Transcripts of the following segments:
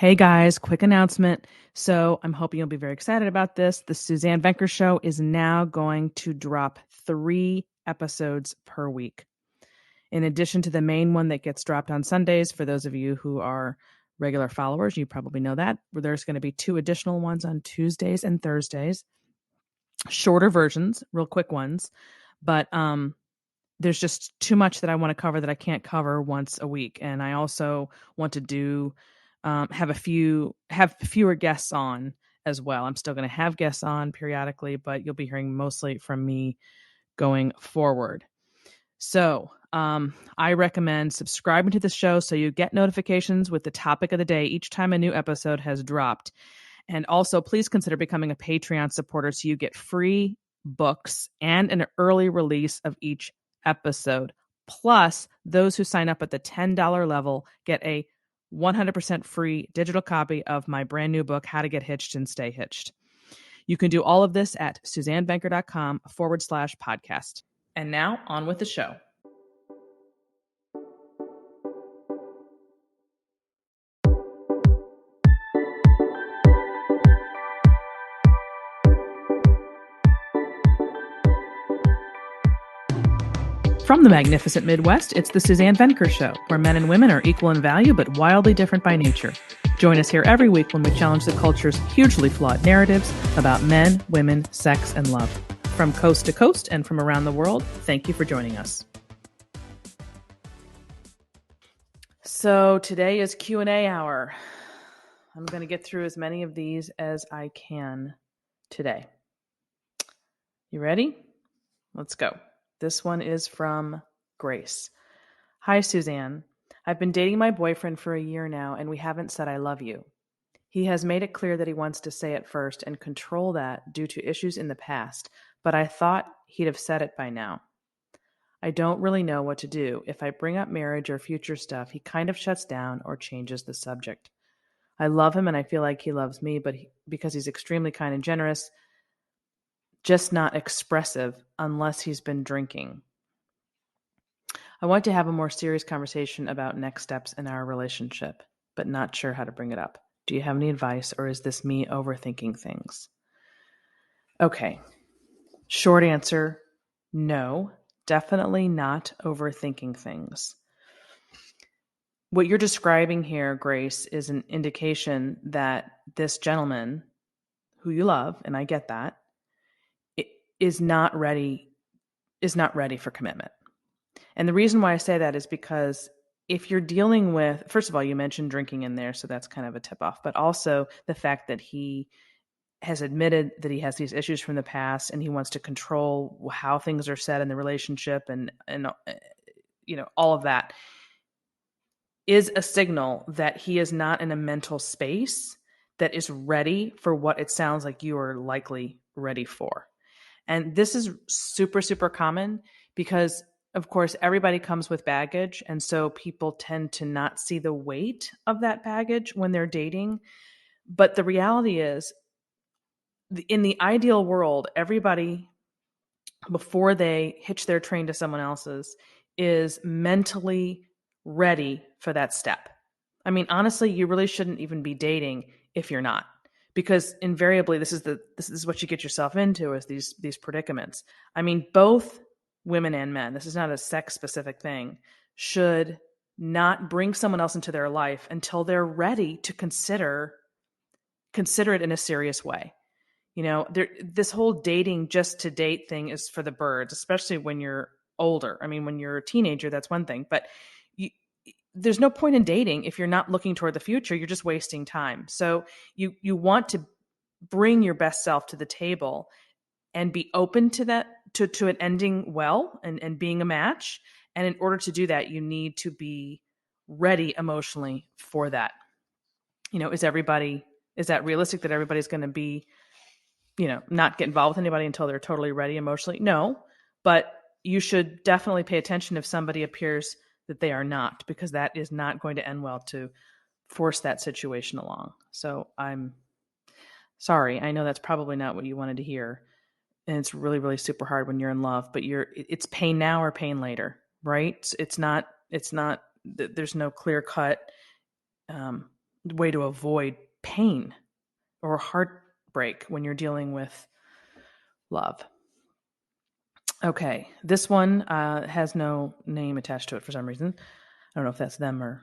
Hey guys, quick announcement. So I'm hoping you'll be very excited about this. The Suzanne Venker Show is now going to drop 3 episodes per week. In addition to the main one that gets dropped on Sundays, for those of you who are regular followers, you probably know that. There's going to be 2 additional ones on Tuesdays and Thursdays. Shorter versions, real quick ones. But there's just too much that I want to cover that I can't cover once a week. And I also want to do have fewer guests on as well. I'm still going to have guests on periodically, but you'll be hearing mostly from me going forward. So I recommend subscribing to the show so you get notifications with the topic of the day each time a new episode has dropped. And also, please consider becoming a Patreon supporter so you get free books and an early release of each episode. Plus, those who sign up at the $10 level get a 100% free digital copy of my brand new book, How to Get Hitched and Stay Hitched. You can do all of this at SuzanneVenker.com/podcast. And now on with the show. From the magnificent Midwest, it's the Suzanne Venker Show, where men and women are equal in value but wildly different by nature. Join us here every week when we challenge the culture's hugely flawed narratives about men, women, sex, and love. From coast to coast and from around the world, thank you for joining us. So today is Q&A hour. I'm going to get through as many of these as I can today. You ready? Let's go. This one is from Grace. Hi, Suzanne. I've been dating my boyfriend for a year now, and we haven't said I love you. He has made it clear that he wants to say it first and control that due to issues in the past, but I thought he'd have said it by now. I don't really know what to do. If I bring up marriage or future stuff, he kind of shuts down or changes the subject. I love him and I feel like he loves me, but because he's extremely kind and generous, just not expressive unless he's been drinking. I want to have a more serious conversation about next steps in our relationship, but not sure how to bring it up. Do you have any advice, or is this me overthinking things? Okay. Short answer, no, definitely not overthinking things. What you're describing here, Grace, is an indication that this gentleman who you love, and I get that, is not ready for commitment. And the reason why I say that is because if you're dealing with, first of all, you mentioned drinking in there, so that's kind of a tip off, but also the fact that he has admitted that he has these issues from the past and he wants to control how things are said in the relationship and all of that is a signal that he is not in a mental space that is ready for what it sounds like you are likely ready for. And this is super, super common because, of course, everybody comes with baggage. And so people tend to not see the weight of that baggage when they're dating. But the reality is, in the ideal world, everybody, before they hitch their train to someone else's, is mentally ready for that step. I mean, honestly, you really shouldn't even be dating if you're not. Because invariably, this is what you get yourself into, is these predicaments. I mean, both women and men, this is not a sex-specific thing, should not bring someone else into their life until they're ready to consider it in a serious way. You know, this whole dating just to date thing is for the birds, especially when you're older. I mean, when you're a teenager, that's one thing, but there's no point in dating if you're not looking toward the future. You're just wasting time. So you want to bring your best self to the table and be open to that, to it ending well and being a match. And in order to do that, you need to be ready emotionally for that. You know, is that realistic that everybody's going to be, not get involved with anybody until they're totally ready emotionally? No, but you should definitely pay attention if somebody appears that they are not, because that is not going to end well to force that situation along. So I'm sorry. I know that's probably not what you wanted to hear. And it's really, really super hard when you're in love, but it's pain now or pain later, right? It's not, there's no clear cut way to avoid pain or heartbreak when you're dealing with love. Okay, this one has no name attached to it for some reason. I don't know if that's them or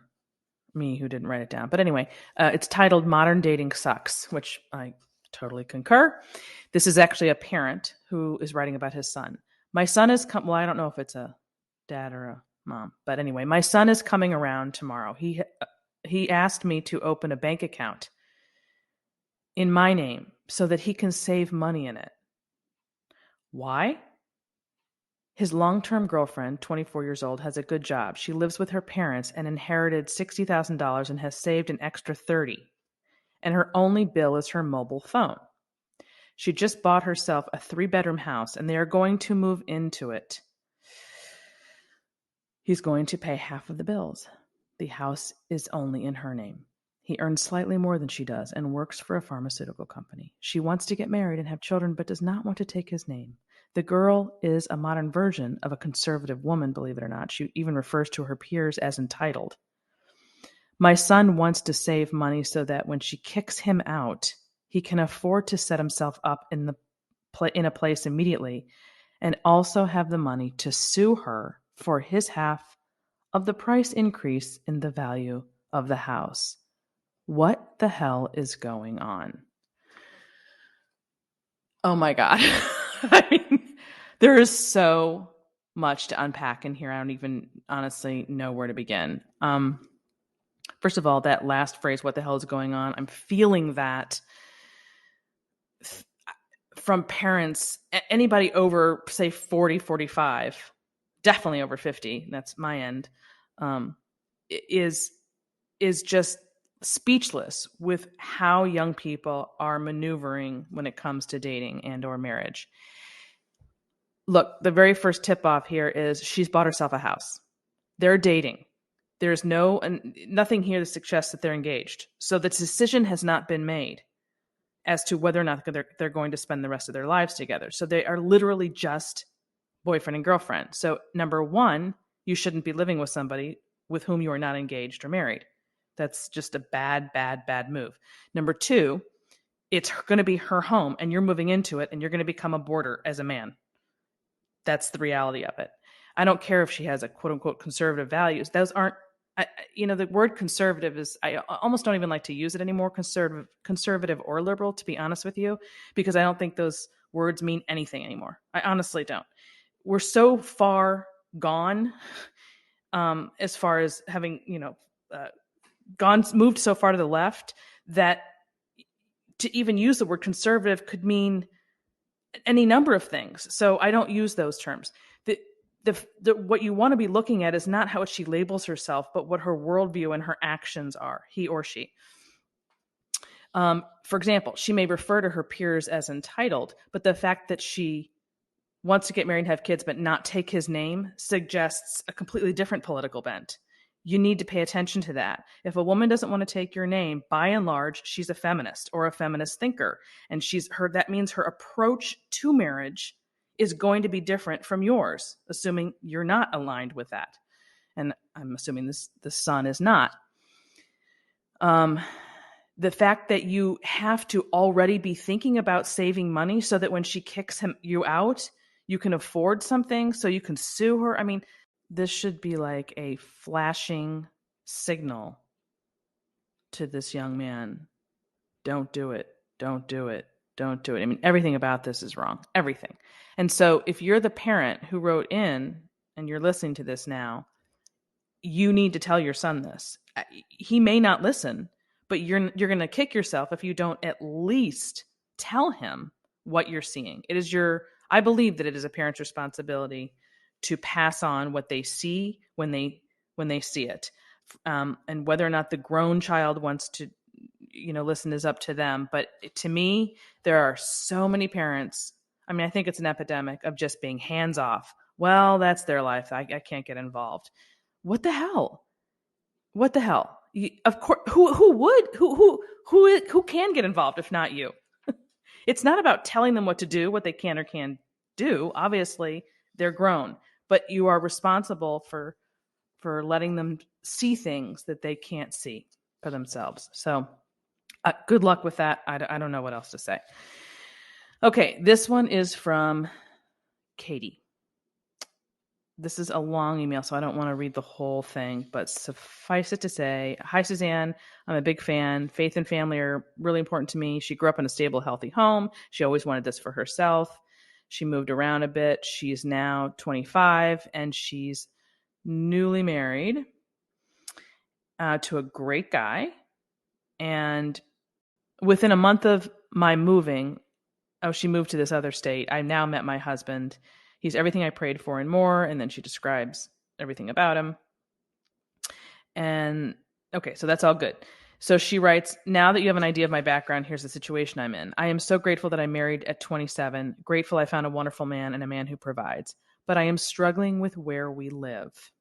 me who didn't write it down. But anyway, it's titled Modern Dating Sucks, which I totally concur. This is actually a parent who is writing about his son. My son is well, I don't know if it's a dad or a mom, but anyway, my son is coming around tomorrow. He asked me to open a bank account in my name so that he can save money in it. Why? His long-term girlfriend, 24 years old, has a good job. She lives with her parents and inherited $60,000 and has saved an extra $30,000. And her only bill is her mobile phone. She just bought herself a 3-bedroom house and they are going to move into it. He's going to pay half of the bills. The house is only in her name. He earns slightly more than she does and works for a pharmaceutical company. She wants to get married and have children, but does not want to take his name. The girl is a modern version of a conservative woman, believe it or not. She even refers to her peers as entitled. My son wants to save money so that when she kicks him out, he can afford to set himself up in a place immediately and also have the money to sue her for his half of the price increase in the value of the house. What the hell is going on? Oh my God. I mean, there is so much to unpack in here. I don't even honestly know where to begin. First of all, that last phrase, what the hell is going on? I'm feeling that from parents, anybody over, say, 40, 45, definitely over 50, that's my end, is just speechless with how young people are maneuvering when it comes to dating and or marriage. Look, the very first tip off here is she's bought herself a house. They're dating. There's nothing here that suggests that they're engaged. So the decision has not been made as to whether or not they're going to spend the rest of their lives together. So they are literally just boyfriend and girlfriend. So number one, you shouldn't be living with somebody with whom you are not engaged or married. That's just a bad, bad, bad move. Number two, it's going to be her home and you're moving into it and you're going to become a boarder as a man. That's the reality of it. I don't care if she has a quote unquote conservative values. Those aren't, the word conservative is, I almost don't even like to use it anymore, conservative or liberal, to be honest with you, because I don't think those words mean anything anymore. I honestly don't. We're so far gone as far as having, moved so far to the left that to even use the word conservative could mean any number of things. So I don't use those terms. What you want to be looking at is not how she labels herself, but what her worldview and her actions are, he or she. For example, she may refer to her peers as entitled, but the fact that she wants to get married and have kids but not take his name suggests a completely different political bent. You need to pay attention to that. If a woman doesn't want to take your name, by and large, she's a feminist or a feminist thinker. And that means her approach to marriage is going to be different from yours, assuming you're not aligned with that. And I'm assuming the son is not. The fact that you have to already be thinking about saving money so that when she kicks you out, you can afford something so you can sue her. I mean, this should be like a flashing signal to this young man. Don't do it. Don't do it. Don't do it. I mean, everything about this is wrong. Everything. And so if you're the parent who wrote in and you're listening to this now, you need to tell your son this. He may not listen, but you're going to kick yourself if you don't at least tell him what you're seeing. I believe that it is a parent's responsibility to pass on what they see when they see it. And whether or not the grown child wants to, listen is up to them. But to me, there are so many parents. I mean, I think it's an epidemic of just being hands off. Well, that's their life. I can't get involved. What the hell? What the hell? Of course, who can get involved if not you? It's not about telling them what to do, what they can or can't do. Obviously, they're grown, but you are responsible for letting them see things that they can't see. for themselves. So good luck with that. I don't know what else to say. Okay, this one is from Katie. This is a long email, so I don't want to read the whole thing, but suffice it to say, hi, Suzanne. I'm a big fan. Faith and family are really important to me. She grew up in a stable, healthy home. She always wanted this for herself. She moved around a bit. She's now 25, and she's newly married to a great guy. And within a month of my moving, she moved to this other state. I now met my husband. He's everything I prayed for and more. And then she describes everything about him. And okay, so that's all good. So she writes, now that you have an idea of my background, here's the situation I'm in. I am so grateful that I married at 27. Grateful I found a wonderful man and a man who provides. But I am struggling with where we live.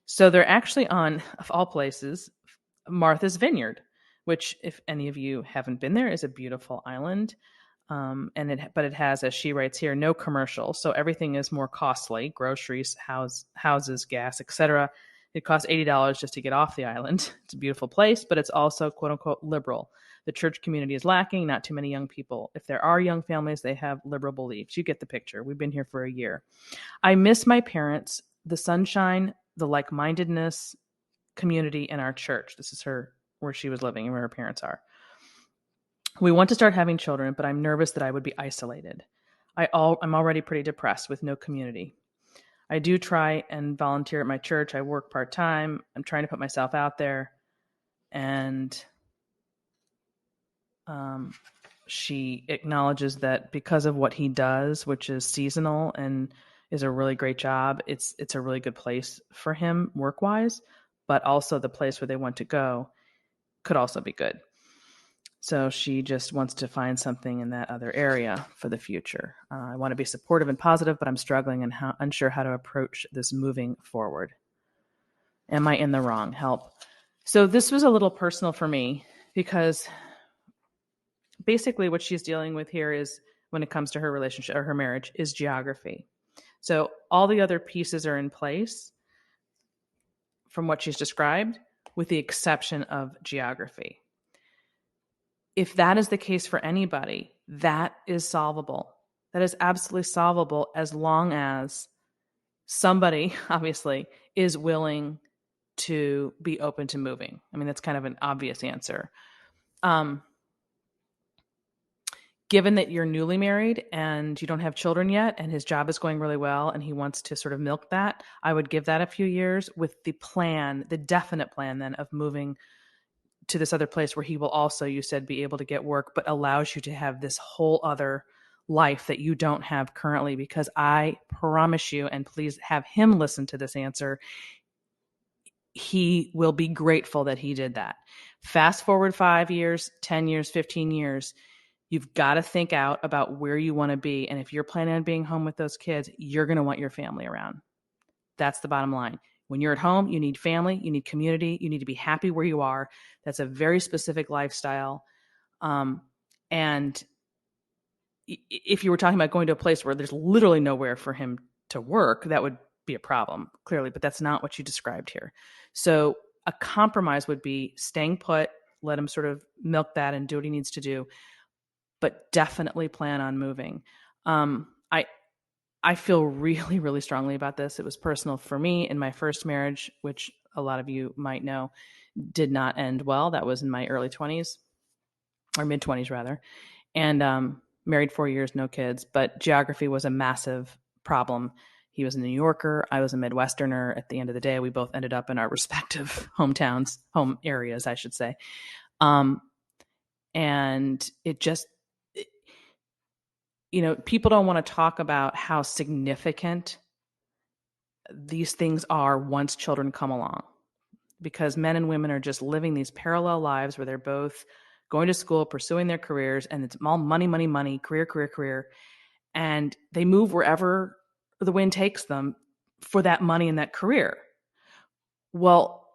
So they're actually on, of all places, Martha's Vineyard, which, if any of you haven't been there, is a beautiful island. But it has, as she writes here, no commercial. So everything is more costly: groceries, houses, gas, etc. It costs $80 just to get off the island. It's a beautiful place, but it's also quote unquote liberal. The church community is lacking, not too many young people. If there are young families, they have liberal beliefs. You get the picture. We've been here for a year. I miss my parents, the sunshine, the like-mindedness, community in our church. This is where she was living and where her parents are. We want to start having children, but I'm nervous that I would be isolated. I'm already pretty depressed with no community. I do try and volunteer at my church. I work part-time. I'm trying to put myself out there. And she acknowledges that because of what he does, which is seasonal and is a really great job, it's a really good place for him work-wise, but also the place where they want to go could also be good. So she just wants to find something in that other area for the future. I want to be supportive and positive, but I'm struggling and unsure how to approach this moving forward. Am I in the wrong? Help. So this was a little personal for me because basically what she's dealing with here is, when it comes to her relationship or her marriage, is geography. So all the other pieces are in place from what she's described, with the exception of geography. If that is the case for anybody, that is solvable. That is absolutely solvable as long as somebody, obviously, is willing to be open to moving. I mean, that's kind of an obvious answer. Given that you're newly married and you don't have children yet and his job is going really well and he wants to sort of milk that, I would give that a few years with the plan, the definite plan then of moving to this other place where he will also, you said, be able to get work, but allows you to have this whole other life that you don't have currently. Because I promise you, and please have him listen to this answer, he will be grateful that he did that. Fast forward 5 years, 10 years, 15 years, you've got to think out about where you want to be. And if you're planning on being home with those kids, you're going to want your family around. That's the bottom line. When you're at home, you need family, you need community, you need to be happy where you are. That's a very specific lifestyle. And if you were talking about going to a place where there's literally nowhere for him to work, that would be a problem, clearly, but that's not what you described here. So a compromise would be staying put, let him sort of milk that and do what he needs to do, but definitely plan on moving. I feel really, really strongly about this. It was personal for me in my first marriage, which a lot of you might know did not end well. That was in my early 20s, or mid 20s rather. And married 4 years, no kids, but geography was a massive problem. He was a New Yorker. I was a Midwesterner. At the end of the day, we both ended up in our respective hometowns, home areas, I should say. And it just, people don't want to talk about how significant these things are once children come along, because men and women are just living these parallel lives where they're both going to school, pursuing their careers, and it's all money, money, money, career, career, career. And they move wherever the wind takes them for that money and that career. Well,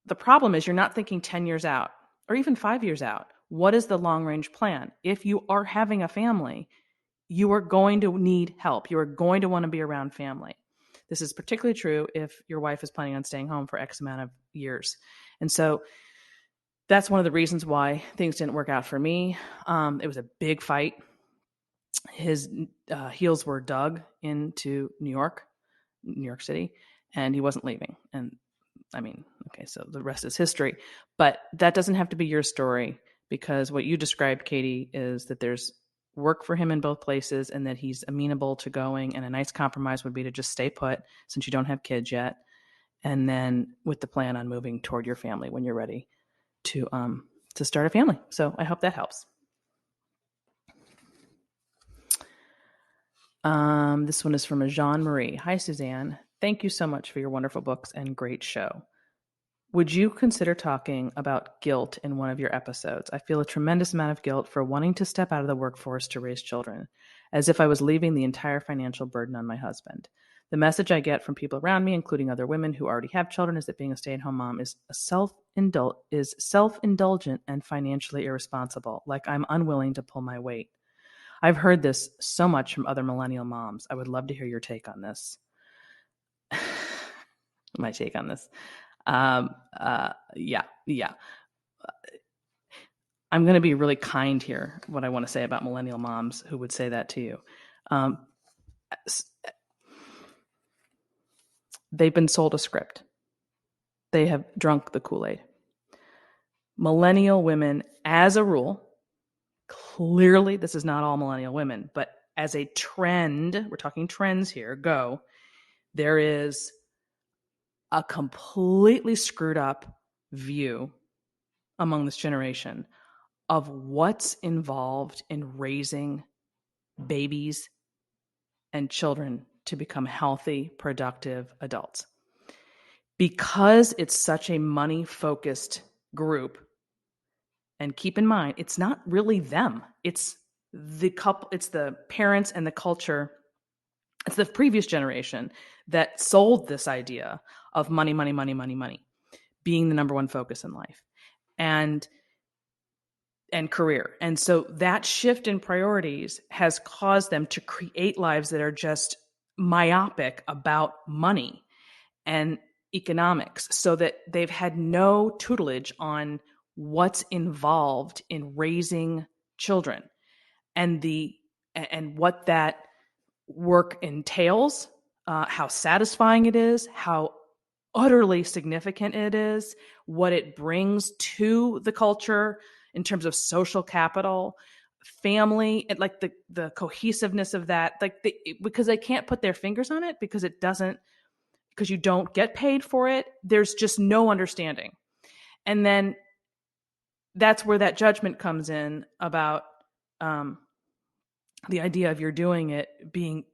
the problem is you're not thinking 10 years out or even 5 years out. What is the long-range plan? If you are having a family, you are going to need help. You are going to want to be around family. This is particularly true if your wife is planning on staying home for X amount of years. And so that's one of the reasons why things didn't work out for me. It was a big fight. His heels were dug into New York City, and he wasn't leaving. And I mean, okay, so the rest is history. But that doesn't have to be your story, because what you described, Katie, is that there's work for him in both places and that he's amenable to going. And a nice compromise would be to just stay put since you don't have kids yet. And then with the plan on moving toward your family when you're ready to start a family. So I hope that helps. This one is from a Jean-Marie. Hi, Suzanne. Thank you so much for your wonderful books and great show. Would you consider talking about guilt in one of your episodes? I feel a tremendous amount of guilt for wanting to step out of the workforce to raise children, as if I was leaving the entire financial burden on my husband. The message I get from people around me, including other women who already have children, is that being a stay-at-home mom is self-indulgent and financially irresponsible, like I'm unwilling to pull my weight. I've heard this so much from other millennial moms. I would love to hear your take on this. My take on this. Yeah. I'm going to be really kind here, what I want to say about millennial moms who would say that to you. They've been sold a script. They have drunk the Kool-Aid. Millennial women, as a rule, clearly this is not all millennial women, but as a trend, we're talking trends here, there is a completely screwed up view among this generation of what's involved in raising babies and children to become healthy, productive adults. Because it's such a money-focused group, and keep in mind, it's not really them. It's the couple, it's the parents and the culture. It's the previous generation that sold this idea of money being the number one focus in life and career. And so that shift in priorities has caused them to create lives that are just myopic about money and economics, so that they've had no tutelage on what's involved in raising children and what that work entails, how satisfying it is, how utterly significant it is, what it brings to the culture in terms of social capital, family, and like the cohesiveness of that, because they can't put their fingers on it because you don't get paid for it. There's just no understanding. And then that's where that judgment comes in about the idea of you're doing it being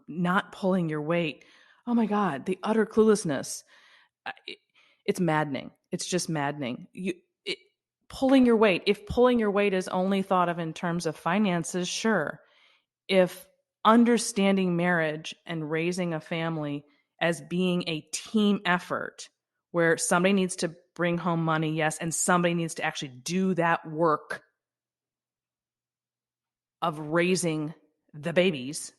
not pulling your weight. Oh my God, the utter cluelessness. It's maddening. It's just maddening. Pulling your weight. If pulling your weight is only thought of in terms of finances, sure. If understanding marriage and raising a family as being a team effort where somebody needs to bring home money, yes, and somebody needs to actually do that work of raising the babies,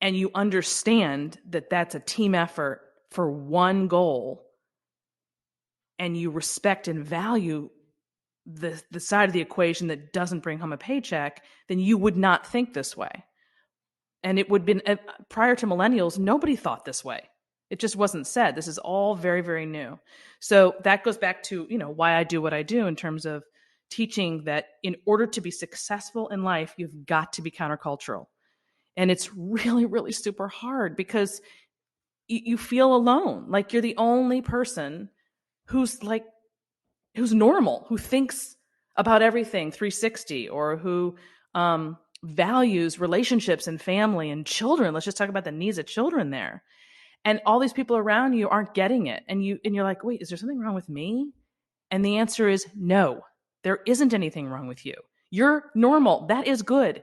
and you understand that that's a team effort for one goal, and you respect and value the side of the equation that doesn't bring home a paycheck, then you would not think this way. And it would have been, prior to millennials, nobody thought this way. It just wasn't said. This is all very, very new. So that goes back to, why I do what I do in terms of teaching that in order to be successful in life, you've got to be countercultural. And it's really, really super hard because you feel alone. Like you're the only person who's normal, who thinks about everything 360, or who values relationships and family and children. Let's just talk about the needs of children there. And all these people around you aren't getting it. And you're like, wait, is there something wrong with me? And the answer is no, there isn't anything wrong with you. You're normal. That is good.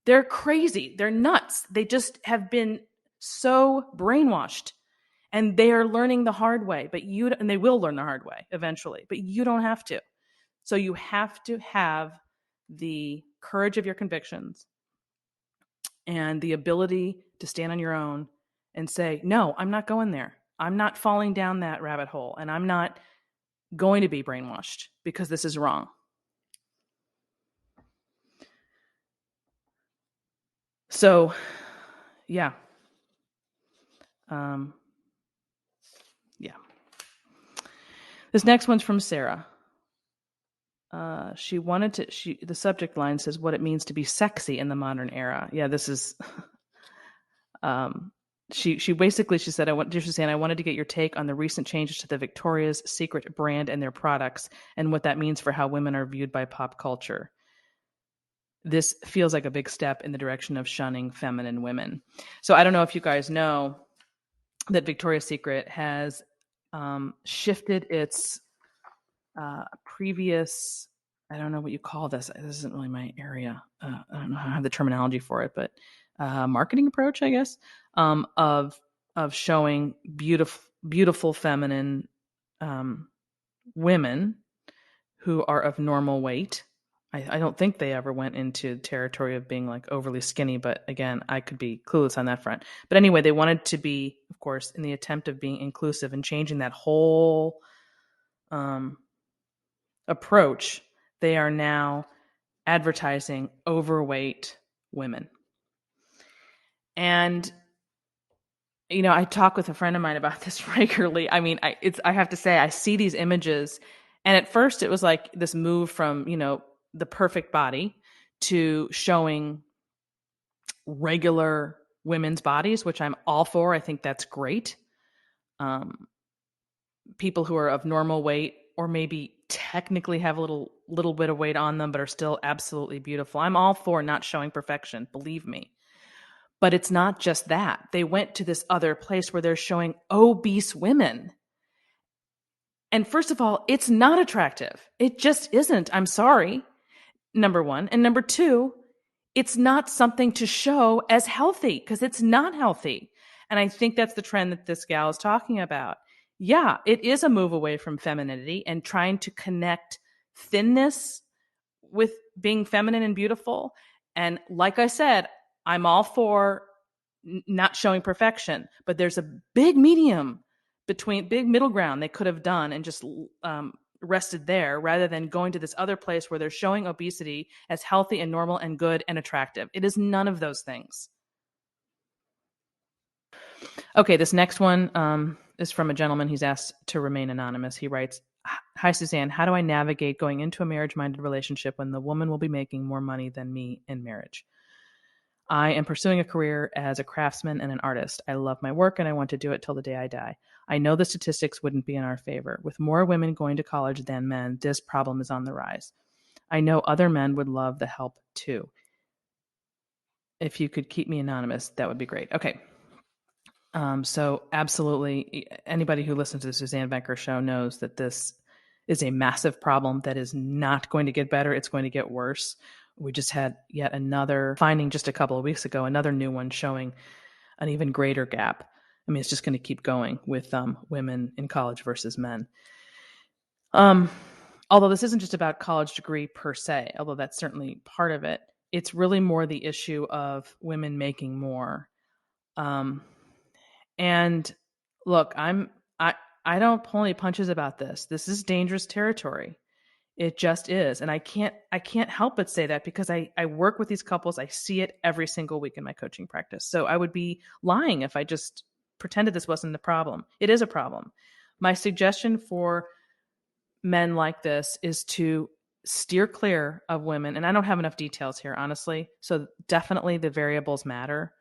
They're crazy. They're nuts. They just have been so brainwashed, and they are learning the hard way, and they will learn the hard way eventually, but you don't have to. So you have to have the courage of your convictions and the ability to stand on your own and say, no, I'm not going there. I'm not falling down that rabbit hole, and I'm not going to be brainwashed because this is wrong. So, yeah. Yeah. This next one's from Sarah. The subject line says what it means to be sexy in the modern era. Yeah, this is, she basically, she said, dear Suzanne, I wanted to get your take on the recent changes to the Victoria's Secret brand and their products and what that means for how women are viewed by pop culture. This feels like a big step in the direction of shunning feminine women. So I don't know if you guys know that Victoria's Secret has shifted its previous, I don't know what you call this. This isn't really my area. I don't know how I have the terminology for it, but marketing approach, I guess, of showing beautiful feminine women who are of normal weight. I don't think they ever went into territory of being like overly skinny, but again, I could be clueless on that front. But anyway, they wanted to be, of course, in the attempt of being inclusive and changing that whole approach, they are now advertising overweight women. And I talk with a friend of mine about this regularly. I mean, I have to say, I see these images, and at first it was like this move from, the perfect body to showing regular women's bodies, which I'm all for. I think that's great. People who are of normal weight or maybe technically have a little bit of weight on them, but are still absolutely beautiful. I'm all for not showing perfection, believe me. But it's not just that. They went to this other place where they're showing obese women. And first of all, it's not attractive. It just isn't. I'm sorry. Number one. And number two, it's not something to show as healthy because it's not healthy. And I think that's the trend that this gal is talking about. Yeah, it is a move away from femininity and trying to connect thinness with being feminine and beautiful. And like I said, I'm all for not showing perfection, but there's a big middle ground they could have done and just rested there rather than going to this other place where they're showing obesity as healthy and normal and good and attractive. It is none of those things. Okay, this next one is from a gentleman. He's asked to remain anonymous. He writes, hi, Suzanne. How do I navigate going into a marriage-minded relationship when the woman will be making more money than me in marriage? I am pursuing a career as a craftsman and an artist. I love my work and I want to do it till the day I die. I know the statistics wouldn't be in our favor. With more women going to college than men, this problem is on the rise. I know other men would love the help too. If you could keep me anonymous, that would be great. Okay. So absolutely, anybody who listens to the Suzanne Venker show knows that this is a massive problem that is not going to get better. It's going to get worse. We just had yet another finding just a couple of weeks ago, another new one showing an even greater gap. I mean, it's just going to keep going with women in college versus men. Although this isn't just about college degree per se, although that's certainly part of it, it's really more the issue of women making more. And look, I don't pull any punches about this. This is dangerous territory. It just is. And I can't help but say that because I work with these couples. I see it every single week in my coaching practice. So I would be lying if I just pretended this wasn't a problem. It is a problem. My suggestion for men like this is to steer clear of women. And I don't have enough details here, honestly. So definitely the variables matter.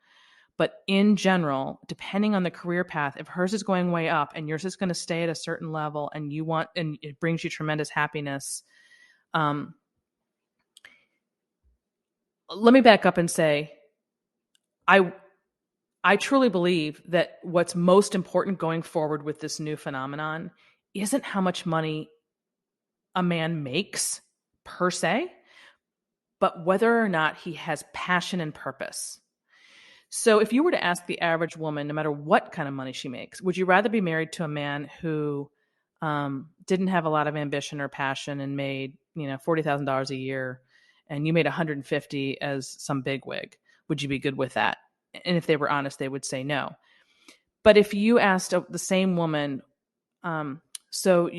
But in general, depending on the career path, if hers is going way up and yours is going to stay at a certain level and it brings you tremendous happiness, let me back up and say, I truly believe that what's most important going forward with this new phenomenon isn't how much money a man makes per se, but whether or not he has passion and purpose. So if you were to ask the average woman, no matter what kind of money she makes, would you rather be married to a man who didn't have a lot of ambition or passion and made, $40,000 a year and you made 150 as some bigwig? Would you be good with that? And if they were honest, they would say no. But if you asked the same woman, so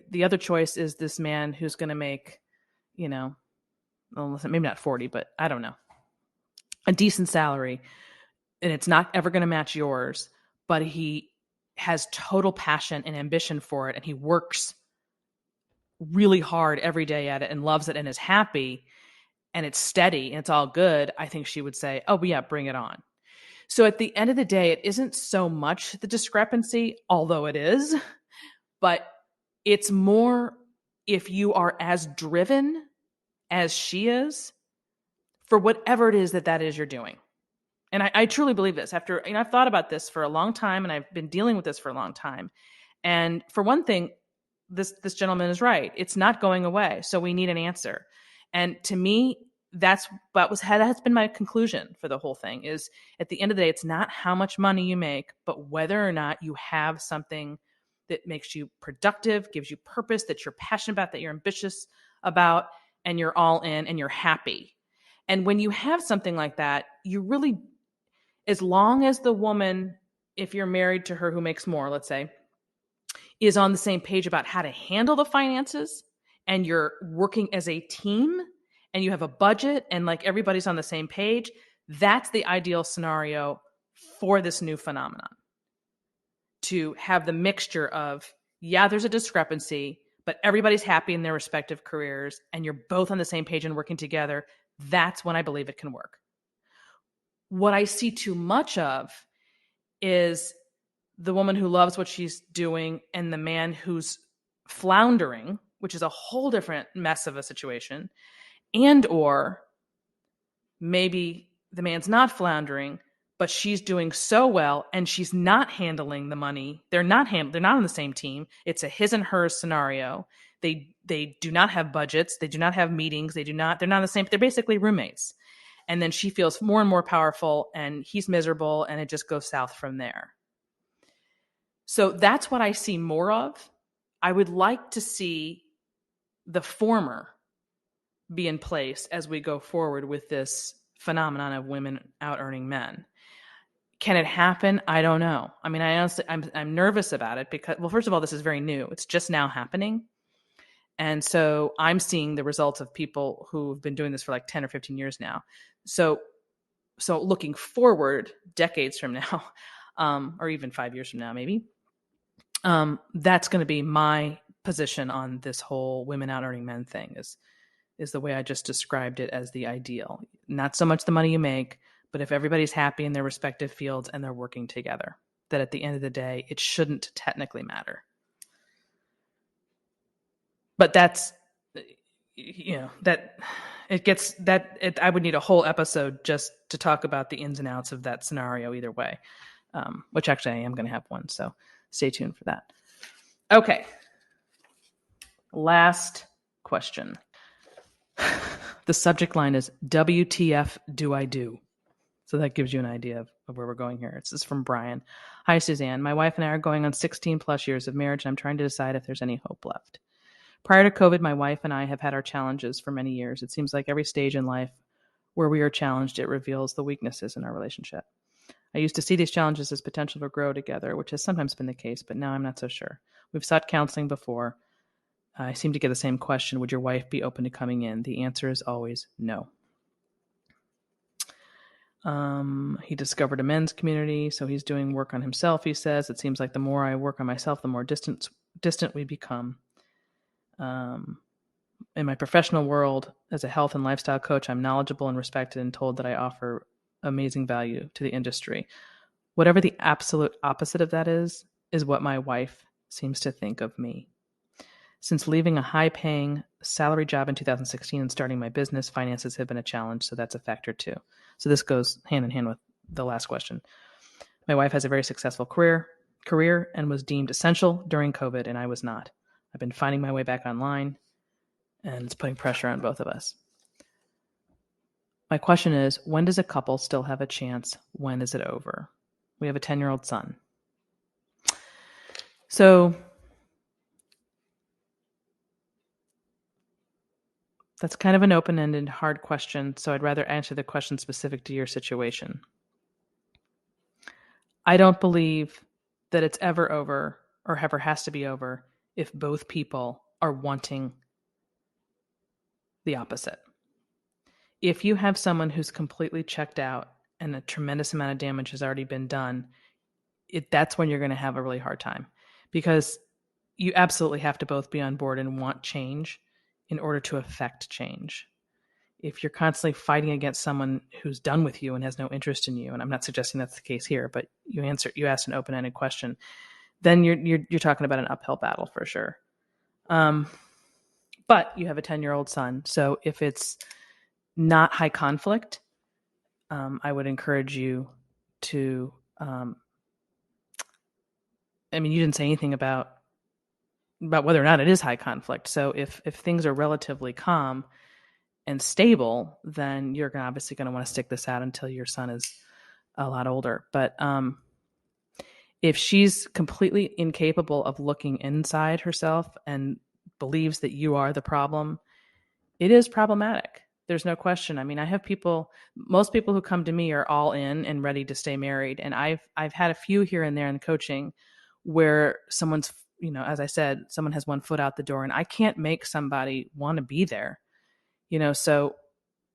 the other choice is this man who's going to make, well, maybe not 40, but I don't know, a decent salary, and it's not ever going to match yours, but he has total passion and ambition for it, and he works really hard every day at it and loves it and is happy, and it's steady and it's all good, I think she would say, oh, yeah, bring it on. So at the end of the day, it isn't so much the discrepancy, although it is, but it's more if you are as driven as she is for whatever it is that is you're doing. And I truly believe this. After, I've thought about this for a long time, and I've been dealing with this for a long time. And for one thing, this gentleman is right. It's not going away. So we need an answer. And to me, that's been my conclusion for the whole thing, is at the end of the day, it's not how much money you make, but whether or not you have something that makes you productive, gives you purpose, that you're passionate about, that you're ambitious about, and you're all in and you're happy. And when you have something like that, you really, as long as the woman, if you're married to her who makes more, let's say, is on the same page about how to handle the finances, and you're working as a team and you have a budget and like everybody's on the same page, that's the ideal scenario for this new phenomenon. To have the mixture of, yeah, there's a discrepancy, but everybody's happy in their respective careers and you're both on the same page and working together. That's when I believe it can work. What I see too much of is the woman who loves what she's doing and the man who's floundering, which is a whole different mess of a situation, and or maybe the man's not floundering, but she's doing so well and she's not handling the money. They're not on the same team. It's a his and hers scenario. They do not have budgets. They do not have meetings. They're not the same. They're basically roommates. And then she feels more and more powerful and he's miserable and it just goes south from there. So that's what I see more of. I would like to see the former be in place as we go forward with this phenomenon of women out earning men. Can it happen? I don't know. I mean, I honestly, I'm nervous about it because, well, first of all, this is very new. It's just now happening. And so I'm seeing the results of people who've been doing this for like 10 or 15 years now. So looking forward decades from now, or even 5 years from now, maybe, that's going to be my position on this whole women out earning men thing is the way I just described it as the ideal. Not so much the money you make, but if everybody's happy in their respective fields and they're working together, that at the end of the day, it shouldn't technically matter. But that's, I would need a whole episode just to talk about the ins and outs of that scenario either way, which actually I am going to have one. So stay tuned for that. Okay. Last question. The subject line is WTF do I do? So that gives you an idea of where we're going here. This is from Brian. Hi, Suzanne. My wife and I are going on 16 plus years of marriage, and I'm trying to decide if there's any hope left. Prior to COVID, my wife and I have had our challenges for many years. It seems like every stage in life where we are challenged, it reveals the weaknesses in our relationship. I used to see these challenges as potential to grow together, which has sometimes been the case, but now I'm not so sure. We've sought counseling before. I seem to get the same question, would your wife be open to coming in? The answer is always no. He discovered a men's community, so he's doing work on himself, he says. It seems like the more I work on myself, the more distant we become. In my professional world, as a health and lifestyle coach, I'm knowledgeable and respected and told that I offer amazing value to the industry. Whatever the absolute opposite of that is what my wife seems to think of me. Since leaving a high-paying salary job in 2016 and starting my business, finances have been a challenge, so that's a factor too. So this goes hand in hand with the last question. My wife has a very successful career and was deemed essential during COVID, and I was not. I've been finding my way back online, and it's putting pressure on both of us. My question is, when does a couple still have a chance? When is it over? We have a 10-year-old son. So that's kind of an open-ended, hard question, so I'd rather answer the question specific to your situation. I don't believe that it's ever over or ever has to be over if both people are wanting the opposite. If you have someone who's completely checked out and a tremendous amount of damage has already been done, that's when you're going to have a really hard time, because you absolutely have to both be on board and want change in order to affect change. If you're constantly fighting against someone who's done with you and has no interest in you, and I'm not suggesting that's the case here, but you asked an open-ended question, then you're talking about an uphill battle for sure. But you have a 10-year-old son, so if it's not high conflict, I would encourage you to. I mean, you didn't say anything about whether or not it is high conflict. So if things are relatively calm and stable, then you're obviously going to want to stick this out until your son is a lot older. But if she's completely incapable of looking inside herself and believes that you are the problem, it is problematic. There's no question. I mean, I have most people who come to me are all in and ready to stay married. And I've had a few here and there in coaching where someone's, as I said, someone has one foot out the door, and I can't make somebody want to be there. So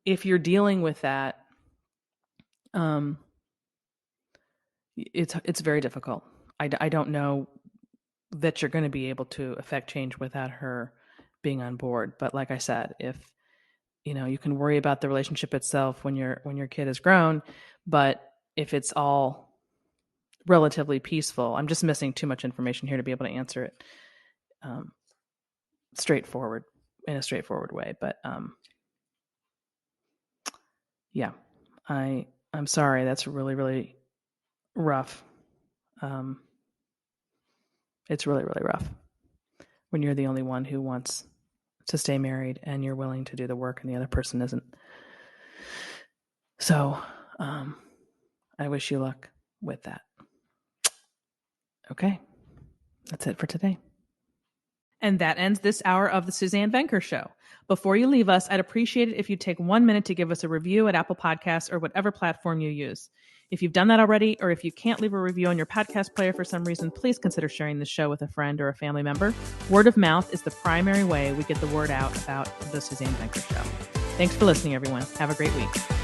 if you're dealing with that, it's very difficult. I don't know that you're going to be able to affect change without her being on board. But like I said, if you can worry about the relationship itself when your kid is grown, but if it's all relatively peaceful, I'm just missing too much information here to be able to answer it in a straightforward way. But yeah, I'm sorry. That's really, really rough. It's really, really rough when you're the only one who wants to stay married and you're willing to do the work and the other person isn't. So I wish you luck with that. Okay, that's it for today. And that ends this hour of the Suzanne Venker Show. Before you leave us, I'd appreciate it if you'd take 1 minute to give us a review at Apple Podcasts or whatever platform you use. If you've done that already, or if you can't leave a review on your podcast player for some reason, please consider sharing the show with a friend or a family member. Word of mouth is the primary way we get the word out about the Suzanne Venker Show. Thanks for listening, everyone. Have a great week.